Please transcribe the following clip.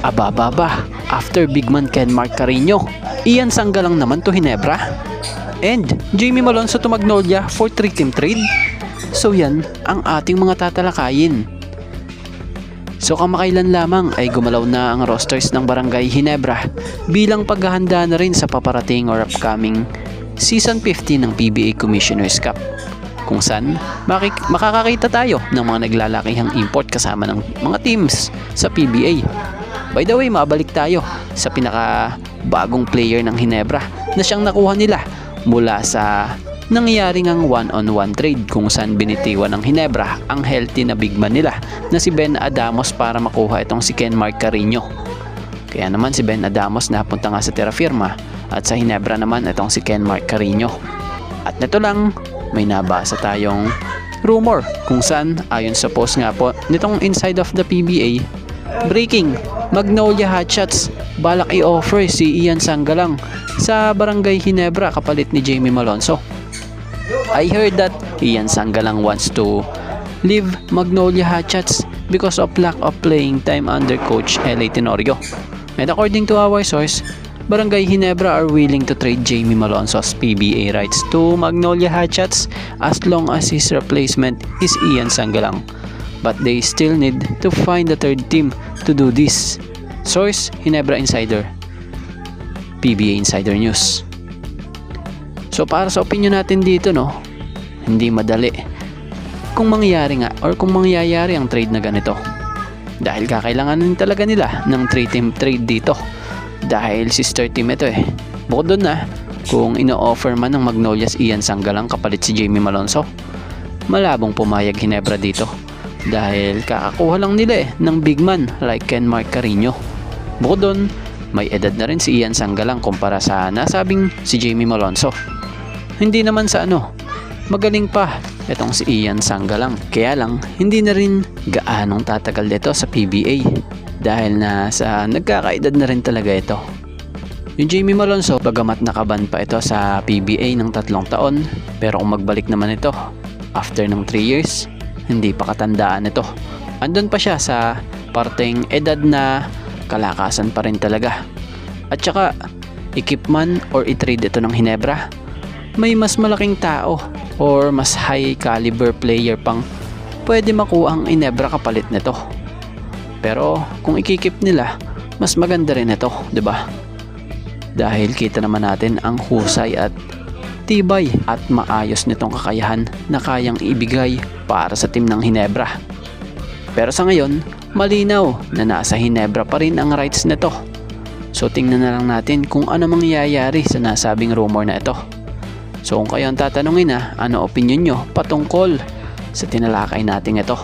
Aba, after bigman Kenmark Carino, Ian Sanggalang naman to Ginebra. And Jamie Malonzo to Magnolia for 3-team trade. So yan ang ating mga tatalakayin. So kamakailan lamang ay gumalaw na ang rosters ng Barangay Ginebra bilang paghahanda na rin sa paparating or upcoming Season 15 ng PBA Commissioner's Cup, kung saan makakakita tayo ng mga naglalakihang import kasama ng mga teams sa PBA. By the way, mabalik tayo sa pinaka bagong player ng Ginebra na siyang nakuha nila mula sa nangyaring ang one-on-one trade, kung saan binitiwan ng Ginebra ang healthy na bigman nila na si Ben Adamos para makuha itong si Kenmark Carino. Kaya naman si Ben Adamos napunta nga sa Terra Firma at sa Ginebra naman itong si Kenmark Carino. At nito lang, may nabasa tayong rumor kung saan ayon sa post nga po nitong Inside of the PBA, breaking, Magnolia Hotshots balak i-offer si Ian Sanggalang sa Barangay Ginebra kapalit ni Jamie Malonzo. I heard that Ian Sanggalang wants to leave Magnolia Hotshots because of lack of playing time under coach L.A. Tenorio. And according to our source, Barangay Ginebra are willing to trade Jamie Malonzo's PBA rights to Magnolia Hotshots as long as his replacement is Ian Sanggalang. But they still need to find a third team to do this. Source, Ginebra Insider, PBA Insider News. So para sa opinion natin dito, no, hindi madali kung mangyayari nga or kung mangyayari ang trade na ganito. Dahil kakailanganin talaga nila ng 3-team trade dito. Dahil sister team ito eh. Bukod doon na, kung ino-offer man ng Magnolia's Ian Sanggalang kapalit si Jamie Malonzo, malabong pumayag Ginebra dito. Dahil kakakuha lang nila ng big man like Kenmark Carino. Bukod doon, may edad na rin si Ian Sanggalang kumpara sa nasabing si Jamie Malonzo. Hindi naman sa magaling pa itong si Ian Sanggalang. Kaya lang, hindi na rin gaanong tatagal dito sa PBA. Dahil na sa nagkakaedad na rin talaga ito. Yung Jamie Malonzo, bagamat nakaban pa ito sa PBA ng 3 taon, pero kung magbalik naman ito after ng 3 years, hindi pa katandaan ito. Andun pa siya sa parteng edad na kalakasan pa rin talaga. At saka, ikip man or i-trade ito ng Ginebra, may mas malaking tao or mas high caliber player pang pwede makuha ang Ginebra kapalit nito. Pero kung ikikip nila, mas maganda rin ito, 'di ba? Dahil kita naman natin ang husay at tibay at maayos nitong kakayahan na kayang ibigay para sa team ng Ginebra. Pero sa ngayon, malinaw na nasa Ginebra pa rin ang rights nito. So tingnan na lang natin kung ano mangyayari sa nasabing rumor na ito. So kung kayo ang tatanungin ano opinion nyo patungkol sa tinalakay natin ito.